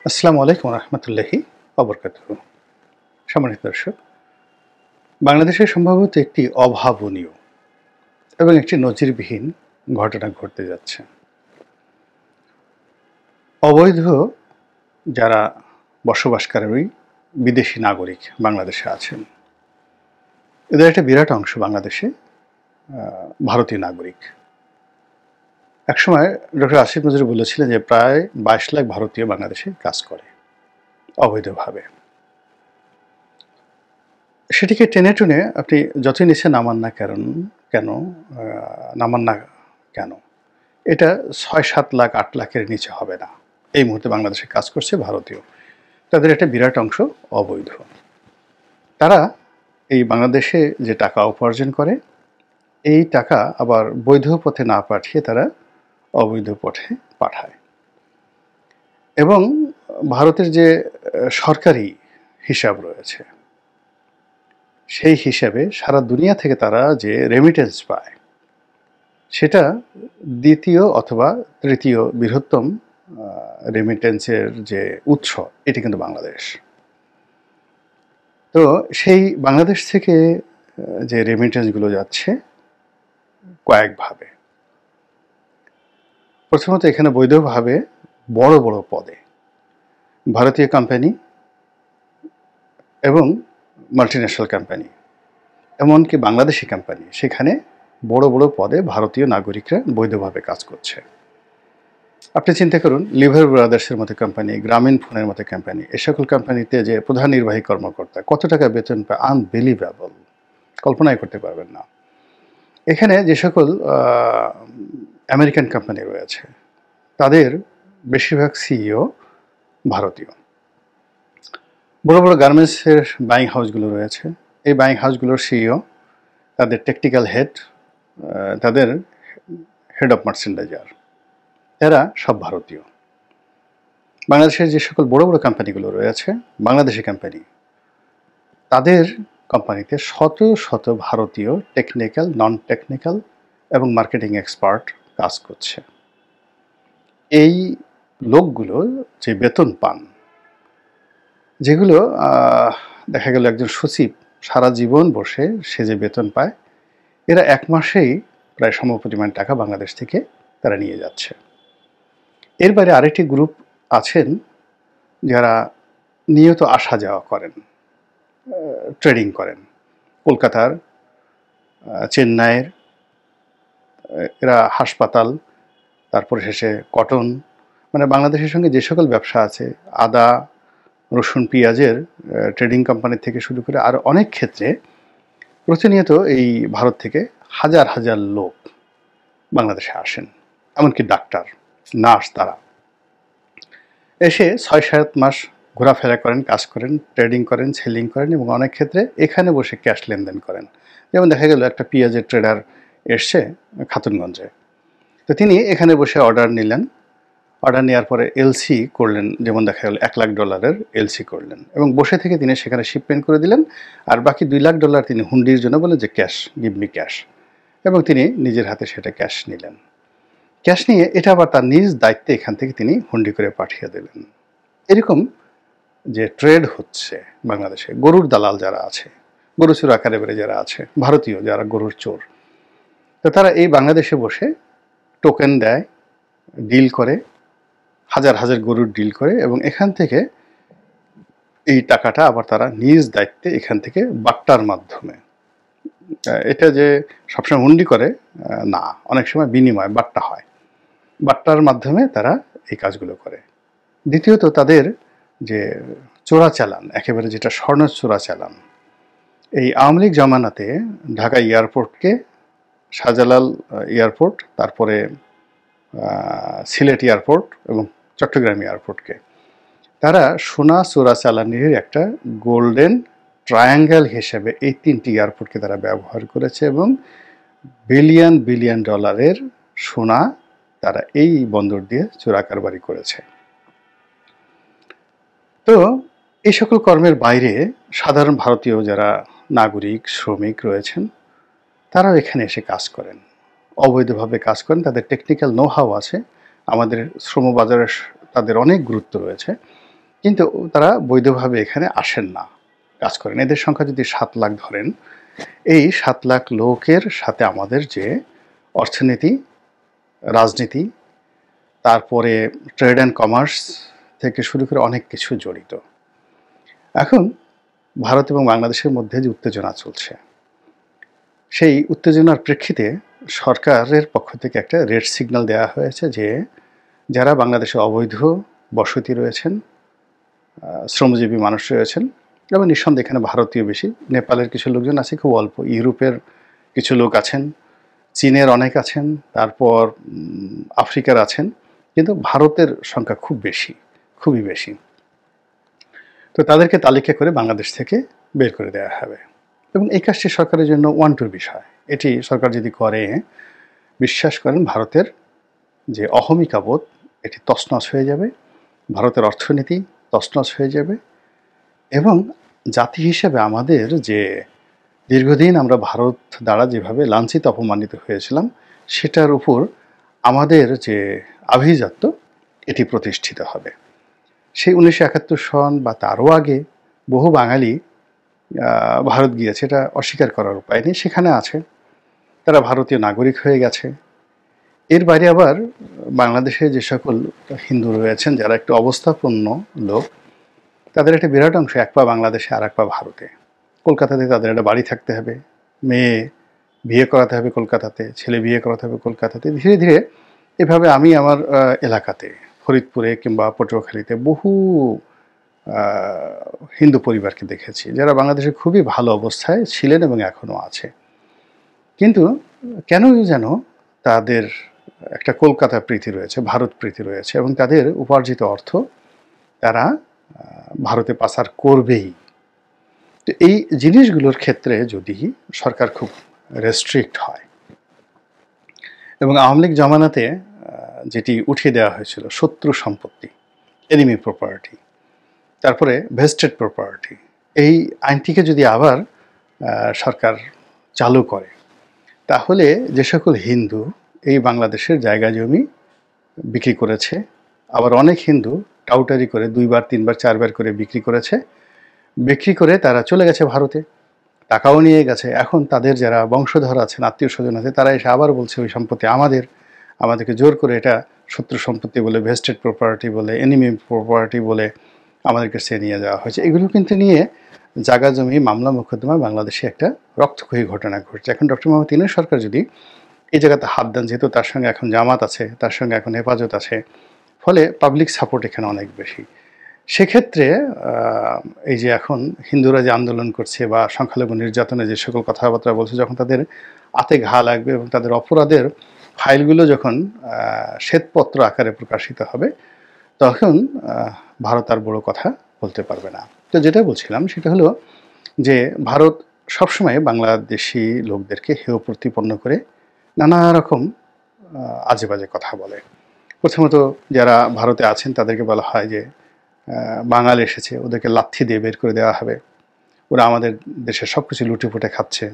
আসসালামু আলাইকুম রহমতুল্লাহি অবরকাতুহু। সম্মানিত দর্শক, বাংলাদেশে সম্ভবত একটি অভাবনীয় এবং একটি নজিরবিহীন ঘটনা ঘটতে যাচ্ছে। অবৈধ যারা বসবাসকারী বিদেশি নাগরিক বাংলাদেশে আছেন, এদের একটা বিরাট অংশ বাংলাদেশে ভারতীয় নাগরিক। একসময় ডক্টর আসিফ নজরুল বলেছিলেন যে প্রায় 22 লাখ ভারতীয় বাংলাদেশে কাজ করে অবৈধভাবে। সেটিকে টেনে টুনে আপনি যতই নিচে নামান না কেন নামান না কেন, এটা ৬-৭ লাখ ৮ লাখের নিচে হবে না। এই মুহূর্তে বাংলাদেশে কাজ করছে ভারতীয়। তাদের একটা বিরাট অংশ অবৈধ। তারা এই বাংলাদেশে যে টাকা উপার্জন করে, এই টাকা আবার বৈধ পথে না পাঠিয়ে তারা অবৈধ পথে পাঠায়। এবং ভারতের যে সরকারি হিসাব রয়েছে, সেই হিসাবে সারা দুনিয়া থেকে তারা যে রেমিটেন্স পায়, সেটা দ্বিতীয় অথবা তৃতীয় বৃহত্তম রেমিটেন্সের যে উৎস, এটি কিন্তু বাংলাদেশ। তো সেই বাংলাদেশ থেকে যে রেমিটেন্সগুলো যাচ্ছে কয়েকভাবে। প্রথমত এখানে বৈধভাবে বড় বড় পদে ভারতীয় কোম্পানি এবং মাল্টিন্যাশনাল কোম্পানি, এমনকি বাংলাদেশি কোম্পানি, সেখানে বড় বড় পদে ভারতীয় নাগরিকরা বৈধভাবে কাজ করছে। আপনি চিন্তা করুন, লিভার ব্রাদার্সের মতো কোম্পানি, গ্রামীণ ফোনের মতো কোম্পানি, এ সকল কোম্পানিতে যে প্রধান নির্বাহী কর্মকর্তা কত টাকা বেতন পায়, আনবিলিভেবল, কল্পনাই করতে পারবেন না। এখানে যে সকল আমেরিকান কোম্পানি রয়েছে, তাদের বেশিরভাগ সিইও ভারতীয়। বড় বড় গার্মেন্টসের বাইং হাউসগুলো রয়েছে, এই বাইং হাউসগুলোর সিইও, তাদের টেকনিক্যাল হেড, তাদের হেড অফ মার্চেন্ডাইজার, এরা সব ভারতীয়। বাংলাদেশের যে সকল বড় বড় কোম্পানিগুলো রয়েছে, বাংলাদেশি কোম্পানি, তাদের কোম্পানিতে শত শত ভারতীয় টেকনিক্যাল, নন টেকনিক্যাল এবং মার্কেটিং এক্সপার্ট কাজ করছে। এই লোকগুলো যে বেতন পান, যেগুলো দেখা গেল একজন সচিব সারা জীবন বসে সে যে বেতন পায়, এরা এক মাসেই প্রায় সমপরিমাণ টাকা বাংলাদেশ থেকে তারা নিয়ে যাচ্ছে। এর বাইরে আরেকটি গ্রুপ আছেন যারা নিয়ত আসা যাওয়া করেন, ট্রেডিং করেন। কলকাতার, চেন্নাইয়ের, এরা হাসপাতাল, তারপরে শেষে কটন, মানে বাংলাদেশের সঙ্গে যে সকল ব্যবসা আছে, আদা, রসুন, পেঁয়াজের ট্রেডিং কোম্পানি থেকে শুরু করে আরও অনেক ক্ষেত্রে প্রতিনিয়ত এই ভারত থেকে হাজার হাজার লোক বাংলাদেশে আসেন। এমনকি ডাক্তার, নার্স, তারা এসে ৬-৭ মাস ঘোরাফেরা করেন, কাজ করেন, ট্রেডিং করেন, সেলিং করেন এবং অনেক ক্ষেত্রে এখানে বসে ক্যাশ লেনদেন করেন। যেমন দেখা গেল একটা পেঁয়াজের ট্রেডার এসছে খাতুনগঞ্জে, তো তিনি এখানে বসে অর্ডার নিলেন। অর্ডার নেওয়ার পরে এলসি করলেন, যেমন দেখা গেল $1,00,000 এলসি করলেন এবং বসে থেকে তিনি সেখানে শিপমেন্ট করে দিলেন। আর বাকি $2,00,000 তিনি হুন্ডির জন্য বলেন যে ক্যাশ, গিভ মি ক্যাশ, এবং তিনি নিজের হাতে সেটা ক্যাশ নিলেন। ক্যাশ নিয়ে এটা আবার তার নিজ দায়িত্বে এখান থেকে তিনি হুন্ডি করে পাঠিয়ে দিলেন। এরকম যে ট্রেড হচ্ছে বাংলাদেশে, গরুর দালাল যারা আছে, গরু চোর আকারে বেড়ে যারা আছে, ভারতীয় যারা গরুর চোর, তো তারা এই বাংলাদেশে বসে টোকেন দেয়, ডিল করে, হাজার হাজার গরুর ডিল করে এবং এখান থেকে এই টাকাটা আবার তারা নিজ দায়িত্বে এখান থেকে বাট্টার মাধ্যমে, এটা যে সবসময় হুন্ডি করে না, অনেক সময় বিনিময় বাট্টা হয়, বাট্টার মাধ্যমে তারা এই কাজগুলো করে। দ্বিতীয়ত তাদের যে চোরাচালান, একেবারে যেটা স্বর্ণ চোরাচালান, এই আওয়ামী লীগ জমানাতে ঢাকা এয়ারপোর্টকে, শাহজালাল এয়ারপোর্ট, তারপরে সিলেট এয়ারপোর্ট এবং চট্টগ্রাম এয়ারপোর্টকে তারা সোনা চোরাচালানির একটা গোল্ডেন ট্রায়াঙ্গেল হিসেবে এই 3টি এয়ারপোর্টকে তারা ব্যবহার করেছে এবং বিলিয়ন বিলিয়ন ডলারের সোনা তারা এই বন্দর দিয়ে চোরাকারবারি করেছে। তো এই সকল কর্মের বাইরে সাধারণ ভারতীয় যারা নাগরিক, শ্রমিক রয়েছেন, তারাও এখানে এসে কাজ করেন, অবৈধভাবে কাজ করেন। তাদের টেকনিক্যাল নো হাউ আছে, আমাদের শ্রমবাজারে তাদের অনেক গুরুত্ব রয়েছে। কিন্তু তারা বৈধভাবে এখানে আসেন না, কাজ করেন। এদের সংখ্যা যদি ৭ লাখ ধরেন, এই ৭ লাখ লোকের সাথে আমাদের যে অর্থনীতি, রাজনীতি, তারপরে ট্রেড অ্যান্ড কমার্স থেকে শুরু করে অনেক কিছু জড়িত। এখন ভারত এবং বাংলাদেশের মধ্যে যে উত্তেজনা চলছে, সেই উত্তেজনার প্রেক্ষিতে সরকারের পক্ষ থেকে একটা রেড সিগন্যাল দেওয়া হয়েছে যে যারা বাংলাদেশে অবৈধ বসতি রয়েছেন, শ্রমজীবী মানুষ রয়েছেন, এবং নিঃসন্দেহে এখানে ভারতীয় বেশি, নেপালের কিছু লোকজন আছে খুব অল্প, ইউরোপের কিছু লোক আছেন, চীনের অনেক আছেন, তারপর আফ্রিকার আছেন, কিন্তু ভারতের সংখ্যা খুব বেশি, খুবই বেশি। তো তাদেরকে তালিকা করে বাংলাদেশ থেকে বের করে দেওয়া হবে, এবং এই কাজটি সরকারের জন্য ওয়ান্টুর বিষয়। এটি সরকার যদি করে, বিশ্বাস করেন ভারতের যে অহমিকাবোধ এটি তছনছ হয়ে যাবে, ভারতের অর্থনীতি তছনছ হয়ে যাবে, এবং জাতি হিসেবে আমাদের যে দীর্ঘদিন আমরা ভারত দ্বারা যেভাবে লাঞ্ছিত অপমানিত হয়েছিলাম, সেটার উপর আমাদের যে আভিজাত্য এটি প্রতিষ্ঠিত হবে। সেই 1971 সন বা তারও আগে বহু বাঙালি ভারত গিয়েছে, এটা অস্বীকার করার উপায় নেই, সেখানে আছে, তারা ভারতীয় নাগরিক হয়ে গেছে। এর বাইরে আবার বাংলাদেশে যে সকল হিন্দু রয়েছেন যারা একটু অবস্থাপন্ন লোক, তাদের একটা বিরাট অংশ এক পা বাংলাদেশে আর এক পা ভারতে। কলকাতাতে তাদের একটা বাড়ি থাকতে হবে, মেয়ে বিয়ে করাতে হবে কলকাতাতে, ছেলে বিয়ে করাতে হবে কলকাতাতে। ধীরে ধীরে এভাবে আমি আমার এলাকাতে ফরিদপুরে কিংবা পটুয়াখালীতে বহু হিন্দু পরিবারকে দেখেছি যারা বাংলাদেশে খুবই ভালো অবস্থায় ছিলেন এবং এখনও আছে, কিন্তু কেন যেন তাদের একটা কলকাতা প্রীতি রয়েছে, ভারত প্রীতি রয়েছে, এবং তাদের উপার্জিত অর্থ তারা ভারতে পাচার করবেই। তো এই জিনিসগুলোর ক্ষেত্রে যদি সরকার খুব রেস্ট্রিক্ট হয়, এবং আওয়ামী লীগ জমানাতে যেটি উঠিয়ে দেওয়া হয়েছিল শত্রু সম্পত্তি, এনিমি প্রপার্টি, তারপরে ভেস্টেড প্রপার্টি, এই আইনটিকে যদি আবার সরকার চালু করে, তাহলে যে সকল হিন্দু এই বাংলাদেশের জায়গা জমি বিক্রি করেছে, আবার অনেক হিন্দু টাউটারি করে 2 বার 3 বার 4 বার করে বিক্রি করেছে, বিক্রি করে তারা চলে গেছে ভারতে, টাকাও নিয়ে গেছে। এখন তাদের যারা বংশধর আছেন, আত্মীয় স্বজন আছে, তারা এসে আবার বলছে ওই সম্পত্তি আমাদেরকে জোর করে এটা শত্রু সম্পত্তি বলে, ভেস্টেড প্রপার্টি বলে, এনিমি প্রপার্টি বলে আমাদেরকে সে নিয়ে যাওয়া হয়েছে। এগুলো কিন্তু নিয়ে জায়গা জমি মামলা মোকদ্দমা বাংলাদেশে একটা রক্তক্ষয়ী ঘটনা ঘটছে। এখন ডক্টর মোহাম্মদ ইউনূস সরকার যদি এই জায়গাতে হাত দেন, যেহেতু তার সঙ্গে এখন জামাত আছে, তার সঙ্গে এখন হেফাজত আছে, ফলে পাবলিক সাপোর্ট এখানে অনেক বেশি। সেক্ষেত্রে এই যে এখন হিন্দুরা যে আন্দোলন করছে বা সংখ্যালঘু নির্যাতনে যে সকল কথাবার্তা বলছে, যখন তাদের হাতে ঘা লাগবে এবং তাদের অপরাধের ফাইলগুলো যখন শ্বেতপত্র আকারে প্রকাশিত হবে, তখন ভারত আর বড় কথা বলতে পারবে না। তো যেটা বলছিলাম সেটা হলো যে ভারত সবসময় বাংলাদেশি লোকদেরকে হেয় প্রতিপন্ন করে নানা রকম আজে বাজে কথা বলে। প্রথমত যারা ভারতে আছেন তাদেরকে বলা হয় যে বাঙাল এসেছে, ওদেরকে লাথি দিয়ে বের করে দেওয়া হবে, ওরা আমাদের দেশের সব কিছু লুটেপুটে খাচ্ছে।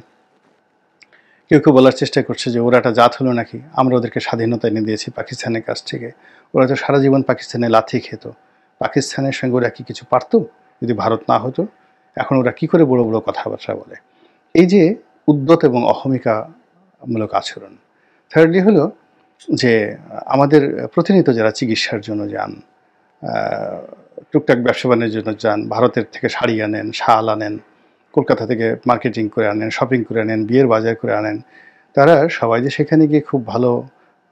কেউ কেউ বলার চেষ্টা করছে যে ওরা একটা জাত হলো নাকি, আমরা ওদেরকে স্বাধীনতা এনে দিয়েছি পাকিস্তানের কাছ থেকে, ওরা তো সারা জীবন পাকিস্তানে লাথি খেত, পাকিস্তানের সঙ্গে ওরা কি কিছু পারত যদি ভারত না হতো? এখন ওরা কি করে বড় বড় কথাবার্তা বলে? এই যে উদ্যত এবং অহমিকামূলক আচরণ। থার্ডলি হলো যে আমাদের প্রতিনিয়ত যারা চিকিৎসার জন্য যান, টুকটাক ব্যবসা বাণিজ্যের জন্য যান, ভারতের থেকে শাড়ি আনেন, শাল আনেন, কলকাতা থেকে মার্কেটিং করে আনেন, শপিং করে আনেন, বিয়ের বাজার করে আনেন, তারা সবাই যে সেখানে গিয়ে খুব ভালো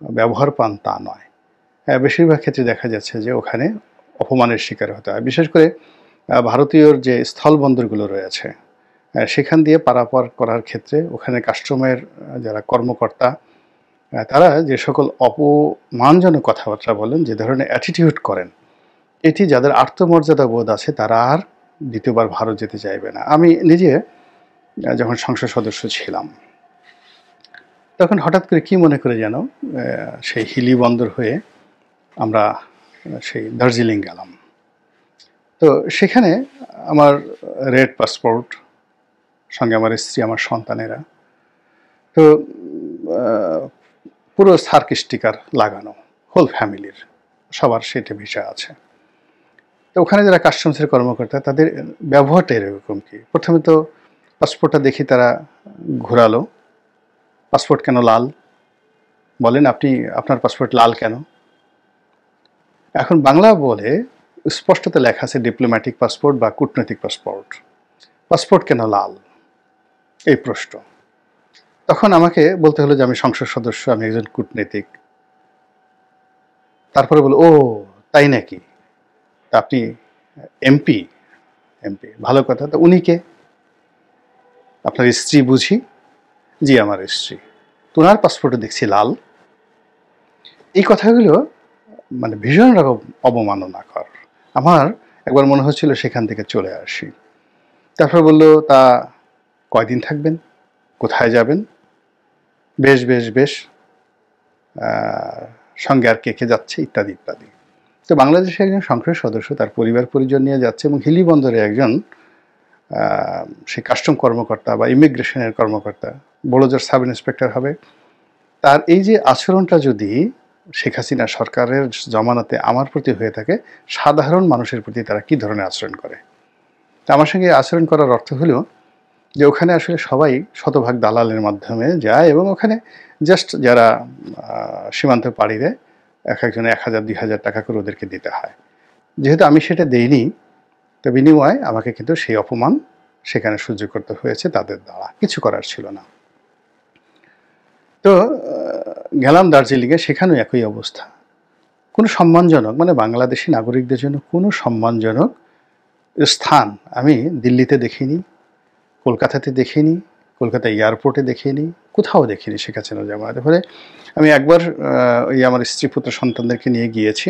ব্যবহার পান তা নয়। বেশিরভাগ ক্ষেত্রে দেখা যাচ্ছে যে ওখানে অপমানের শিকার হতে হয়। বিশেষ করে ভারতীয়র যে স্থলবন্দরগুলো রয়েছে, সেখান দিয়ে পারাপার করার ক্ষেত্রে ওখানে কাস্টমের যারা কর্মকর্তা, তারা যে সকল অপমানজনক কথাবার্তা বলেন, যে ধরনের অ্যাটিটিউড করেন, এটি যাদের আত্মমর্যাদা বোধ আছে তারা আর দ্বিতীয়বার ভারত যেতে চাইবে না। আমি নিজে যখন সংসদ সদস্য ছিলাম, তখন হঠাৎ করে কি মনে করে যেন সেই হিলি বন্দর হয়ে আমরা সেই দার্জিলিং গেলাম। তো সেখানে আমার রেড পাসপোর্ট, সঙ্গে আমার স্ত্রী, আমার সন্তানেরা, তো পুরো সার্ক স্টিকার লাগানো, হোল ফ্যামিলির সবার সেটা ভিসা আছে। তো ওখানে যারা কাস্টমসের কর্মকর্তা তাদের ব্যবহারটা এরকম কি, প্রথমে তো পাসপোর্টটা দেখি তারা ঘোরালো, পাসপোর্ট কেন লাল, বলেন আপনি আপনার পাসপোর্ট লাল কেন? এখন বাংলা বলে স্পষ্টত লেখা আছে ডিপ্লোম্যাটিক পাসপোর্ট বা কূটনৈতিক পাসপোর্ট, পাসপোর্ট কেন লাল এই প্রশ্ন। তখন আমাকে বলতে হলো যে আমি সংসদ সদস্য, আমি একজন কূটনীতিক। তারপরে বলো ও তাই নাকি, তা আপনি এমপি? এমপি ভালো কথা, তো উনি কে? আপনার স্ত্রী বুঝি? জি আমার স্ত্রী। তো ওনার পাসপোর্টে দেখছি লাল। এই কথাগুলো মানে ভীষণ রকম অবমাননাকর। আমার একবার মনে হচ্ছিল সেখান থেকে চলে আসি। তারপর বললো তা কয়দিন থাকবেন, কোথায় যাবেন? বেশ বেশ বেশ, সঙ্গে আর কে কে যাচ্ছে ইত্যাদি ইত্যাদি। তো বাংলাদেশের একজন সংসদ সদস্য তার পরিবার পরিজন নিয়ে যাচ্ছে এবং হিলি বন্দরে একজন সে কাস্টম কর্মকর্তা বা ইমিগ্রেশনের কর্মকর্তা, বড়জোর সাব ইন্সপেক্টর হবে, তার এই যে আচরণটা যদি শেখ হাসিনা সরকারের জমানাতে আমার প্রতি হয়ে থাকে, সাধারণ মানুষের প্রতি তারা কি ধরনের আচরণ করে। তা আমার সঙ্গে আচরণ করার অর্থ হলো যে ওখানে আসলে সবাই শতভাগ দালালের মাধ্যমে যায় এবং ওখানে জাস্ট যারা সীমান্ত পাড়ি দেয় এক একজনে 1,000-2,000 টাকা করে ওদেরকে দিতে হয়। যেহেতু আমি সেটা দেইনি, তো বিনিময়ে আমাকে কিন্তু সেই অপমান সেখানে সহ্য করতে হয়েছে তাদের দ্বারা, কিছু করার ছিল না। তো গেলাম দার্জিলিংয়ে, সেখানেও একই অবস্থা। কোনো সম্মানজনক মানে বাংলাদেশি নাগরিকদের জন্য কোনো সম্মানজনক স্থান আমি দিল্লিতে দেখিনি, কলকাতাতে দেখিনি, কলকাতা এয়ারপোর্টে দেখিনি, কোথাও দেখিনি শেখ হাসিনা জামানাতে। ফলে আমি একবার ওই আমার স্ত্রী পুত্র সন্তানদেরকে নিয়ে গিয়েছি,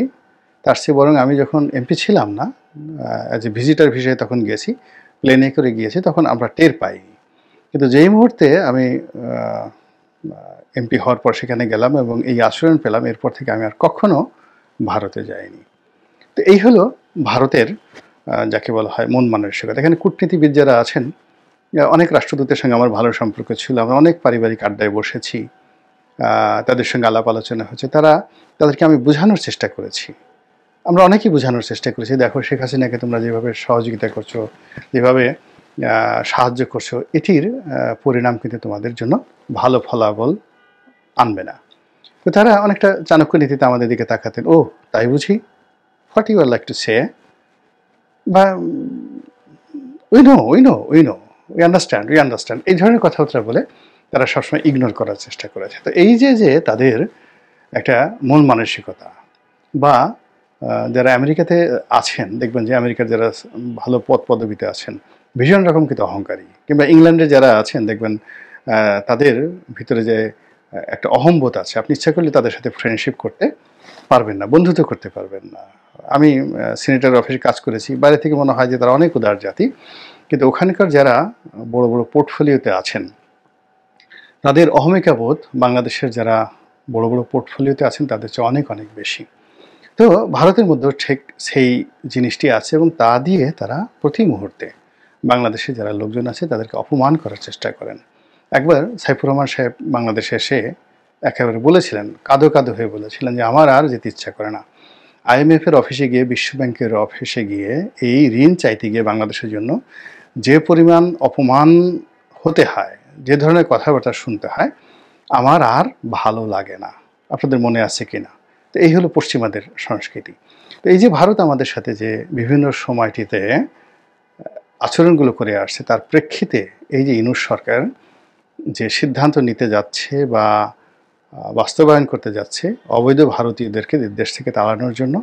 তার চেয়ে বরং আমি যখন এমপি ছিলাম না, অ্যাজ এ ভিজিটার ভিসায় তখন গেছি, প্লেনে করে গিয়েছি, তখন আমরা টের পাইনি। কিন্তু যেই মুহূর্তে আমি এমপি হওয়ার পর সেখানে গেলাম এবং এই আচরণ পেলাম, এরপর থেকে আমি আর কখনো ভারতে যাইনি। তো এই হলো ভারতের যাকে বলা হয় মন মানসিকতা। এখানে কূটনীতিবিদ যারা আছেন, অনেক রাষ্ট্রদূতের সঙ্গে আমার ভালো সম্পর্ক ছিল, আমরা অনেক পারিবারিক আড্ডায় বসেছি, তাদের সঙ্গে আলাপ আলোচনা হয়েছে, তাদেরকে আমি বোঝানোর চেষ্টা করেছি, আমরা অনেকেই বোঝানোর চেষ্টা করেছি, দেখো শেখ হাসিনাকে তোমরা যেভাবে সহযোগিতা করছো, যেভাবে সাহায্য করছো, এটির পরিণাম কিন্তু তোমাদের জন্য ভালো ফলাফল আনবে না। তো তারা অনেকটা চাণক্য নীতিতে আমাদের দিকে তাকাতেন, ও তাই বুঝি, what you are like to say, বা উই নো উই আন্ডারস্ট্যান্ড, এই ধরনের কথাবার্তা বলে তারা সবসময় ইগনোর করার চেষ্টা করেছে। তো এই যে তাদের একটা মন মানসিকতা, বা যারা আমেরিকাতে আছেন দেখবেন যে আমেরিকার যারা ভালো পদ পদবিতে আছেন ভীষণ রকম কিন্তু অহংকারী, কিংবা ইংল্যান্ডে যারা আছেন দেখবেন তাদের ভিতরে যে একটা অহম্বোধ আছে, আপনি ইচ্ছা করলে তাদের সাথে ফ্রেন্ডশিপ করতে পারবেন না, বন্ধুত্ব করতে পারবেন না। আমি সিনেটর অফিসে কাজ করেছি, বাইরে থেকে মনে হয় যে তারা অনেক উদার জাতি, কিন্তু ওখানকার যারা বড় বড় পোর্টফোলিওতে আছেন তাদের অহমিকাবোধ বাংলাদেশের যারা বড় বড় পোর্টফোলিওতে আছেন তাদের চেয়ে অনেক অনেক বেশি। তো ভারতের মধ্যেও ঠিক সেই জিনিসটি আছে এবং তা দিয়ে তারা প্রতি মুহূর্তে বাংলাদেশে যারা লোকজন আছে তাদেরকে অপমান করার চেষ্টা করেন। একবার সাইফুর রহমান সাহেব বাংলাদেশে এসে একেবারে বলেছিলেন, কাঁদো কাঁদো হয়ে বলেছিলেন যে আমার আর যেতে ইচ্ছা করে না। IMF-এর অফিসে গিয়ে, বিশ্বব্যাংকের অফিসে গিয়ে এই ঋণ চাইতে গিয়ে বাংলাদেশের জন্য যে পরিমাণ অপমান হতে হয়, যে ধরনের কথাবার্তা শুনতে হয়, আমার আর ভালো লাগে না। আপনাদের মনে আছে কিনা? তো এই হলো পশ্চিমাদের সংস্কৃতি। তো এই যে ভারত আমাদের সাথে যে বিভিন্ন সময়টিতে আচরণগুলো করে আসছে, তার প্রেক্ষিতে এই যে ইউনূস সরকার যে সিদ্ধান্ত নিতে যাচ্ছে বা বাস্তবায়ন করতে যাচ্ছে অবৈধ ভারতীয়দেরকে দেশ থেকে তাড়ানোর জন্য,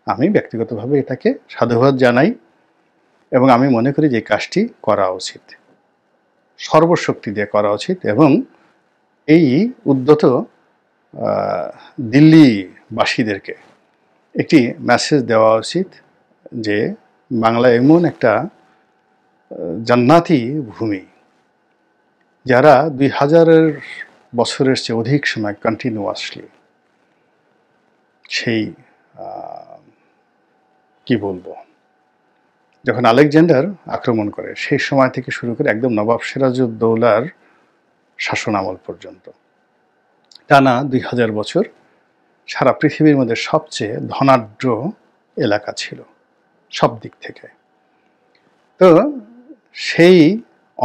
আমি ব্যক্তিগতভাবে এটাকে সাধুবাদ জানাই এবং আমি মনে করি যে কাজটি করা উচিত, সর্বশক্তি দিয়ে করা উচিত। এবং এই উদ্যত দিল্লিবাসীদেরকে একটি মেসেজ দেওয়া উচিত যে বাংলা এমন একটা জান্নাতি ভূমি, যারা 2000 বছরের চেয়ে অধিক সময় কন্টিনিউয়াসলি সেই কি বলবো, যখন আলেকজান্ডার আক্রমণ করে সেই সময় থেকে শুরু করে একদম নবাব সিরাজউদ্দৌলার শাসন আমল পর্যন্ত টানা 2000 বছর সারা পৃথিবীর মধ্যে সবচেয়ে ধনাঢ্য এলাকা ছিল। সব দিক থেকে। তো সেই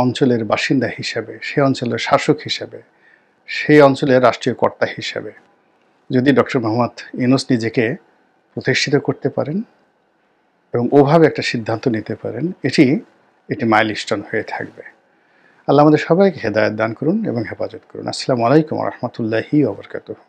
অঞ্চলের বাসিন্দা হিসেবে, সেই অঞ্চলের শাসক হিসেবে, সেই অঞ্চলের রাষ্ট্রীয় কর্তা হিসেবে যদি ডক্টর মোহাম্মদ ইউনূস নিজেকে প্রতিষ্ঠিত করতে পারেন এবং ওভাবে একটা সিদ্ধান্ত নিতে পারেন, এটি মাইলস্টোন হয়ে থাকবে। আল্লাহ আমাদের সবাইকে হেদায়েত দান করুন এবং হেফাজত করুন। আসসালামু আলাইকুম ওয়া রাহমাতুল্লাহি ওয়া বারাকাতুহু।